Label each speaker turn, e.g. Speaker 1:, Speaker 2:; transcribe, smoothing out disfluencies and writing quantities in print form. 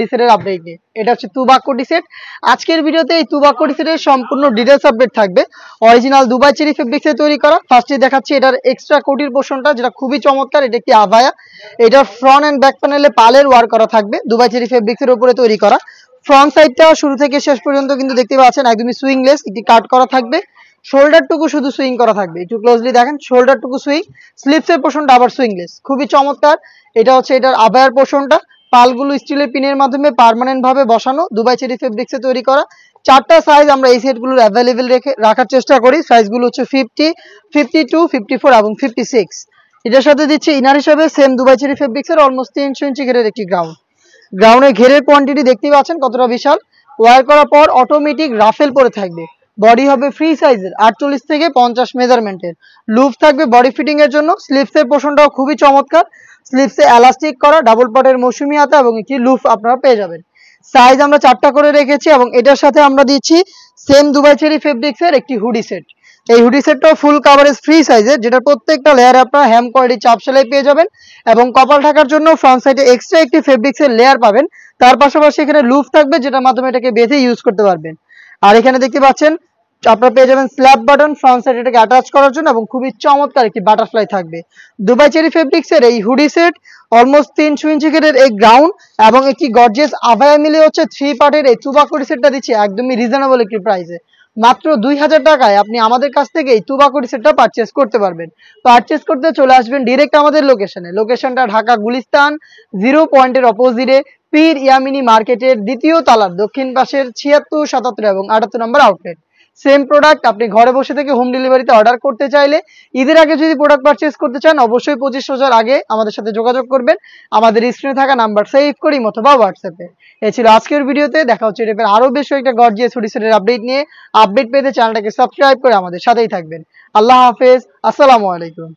Speaker 1: Hoodie সেটের update নিয়ে। এটা হচ্ছে তুবা কোটি সেট। আজকের ভিডিওতে এই তুবা কোটি সেটের সম্পূর্ণ ডিটেইলস আপডেট থাকবে। অরিজিনাল দুবাই চেরি ফেব্রিক্সে তৈরি করা। ফার্স্টে দেখাচ্ছি এটার এক্সট্রা কোটির পোর্শনটা, যেটা খুবই চমৎকার। এটা একটি আভায়া। এটার ফ্রন্ট এন্ড ব্যাক প্যানেলে পালের ওয়ার্ক করা থাকবে, দুবাই চেরি ফেব্রিক্সের উপরে তৈরি করা। ফ্রন্ট সাইডটা শুরু থেকে শেষ পর্যন্ত কিন্তু দেখতে পাচ্ছেন একদমই সুইংলেস, একটি কাট করা থাকবে। শোল্ডারটুকু শুধু সুইং করা থাকবে, একটু ক্লোজলি দেখেন, শোল্ডারটুকু সুইং, স্লিপসের পোর্শনটা আবার সুইংলেস, খুবই চমৎকার। এটা হচ্ছে এটার আভায়ার পোর্শনটা, পালগুলো স্টিলের পিনের মাধ্যমে পার্মানেন্ট ভাবে বসানো, দুবাই চেরি ফেব্রিক্সে তৈরি করা। চারটা সাইজ আমরা এই সেটগুলোর অ্যাভেলেবেল রাখার চেষ্টা করি। সাইজগুলো হচ্ছে 50, 52, 54 এবং 56। এটার সাথে দিচ্ছি ইনার হিসেবে সেম দুবাই চেরি ফেব্রিক্সের অলমোস্ট 300 ইঞ্চি ঘেরের একটি গ্রাউন্ডের ঘেরের কোয়ান্টিটি দেখতেই পাচ্ছেন কতটা বিশাল। ওয়্যার করার পর অটোমেটিক রাফেল পরে থাকবে। বডি হবে ফ্রি সাইজের 48 থেকে 50 মেজারমেন্টের। লুপ থাকবে বডি ফিটিং এর জন্য। স্লিপসের পোর্শনটাও খুবই চমৎকার, স্লিপসে এলাস্টিক করা, ডাবল পার্টের মৌসুমি হাতা এবং একটি লুপ আপনারা পেয়ে যাবেন। সাইজ আমরা 4টা করে রেখেছি এবং এটার সাথে আমরা দিচ্ছি সেম দুবাই চেরি ফেব্রিক্সের একটি হুডি সেট। এই হুডি সেটটাও ফুল কাভারেজ ফ্রি সাইজের, যেটা প্রত্যেকটা লেয়ারে আপনারা হ্যাম কোয়ালিটি চাপ সেলাই পেয়ে যাবেন এবং কপাল ঢাকার জন্য ফ্রন্ট সাইডে এক্সট্রা একটি ফেব্রিক্সের লেয়ার পাবেন। তার পাশাপাশি এখানে লুপ থাকবে, যেটার মাধ্যমে এটাকে বেঁধে ইউজ করতে পারবেন। আর এখানে দেখতে পাচ্ছেন আপনারা পেয়ে যাবেন স্ল্যাব বাটন ফ্রন্ট সাইড এটাকে অ্যাটাচ করার জন্য এবং খুবই চমৎকার একটি বাটারফ্লাই থাকবে। দুবাই চেরি ফেব্রিক্সের এই হুডি সেট অলমোস্ট 300 ইঞ্চি ঘেরের এই গ্রাউন্ড এবং একটি গর্জিয়াস আভায়া মিলে হচ্ছে 3 পার্টের এই তুবা কোটি সেটটা দিচ্ছে একদমই রিজনেবল একটি প্রাইসে। মাত্র 2000 টাকায় আপনি আমাদের কাছ থেকে এই তুবা কোটি সেটটা পারচেস করতে পারবেন। পারচেস করতে চলে আসবেন ডিরেক্ট আমাদের লোকেশনটা ঢাকা গুলিস্তান 0 পয়েন্টের অপোজিটে পীর ইয়ামিনী মার্কেটের দ্বিতীয় তলার দক্ষিণ পাশের 76, 77 এবং 78 নম্বর আউটলেট। সেম প্রোডাক্ট আপনি ঘরে বসে থেকে হোম ডেলিভারিতে অর্ডার করতে চাইলে, ঈদের আগে যদি প্রোডাক্ট পারচেস করতে চান, অবশ্যই 25 রোজার আগে আমাদের সাথে যোগাযোগ করবেন। আমাদের স্ক্রিনে থাকা নাম্বার সেভ করি অথবা হোয়াটসঅ্যাপে। এই ছিল আজকের ভিডিওতে। দেখা হচ্ছে এর আরো বেশ কয়েকটা গর্জিয়াস হুডি সেটের আপডেট নিয়ে। আপডেট পেতে চ্যানেলটাকে সাবস্ক্রাইব করে আমাদের সাথেই থাকবেন। আল্লাহ হাফেজ, আসসালামু আলাইকুম।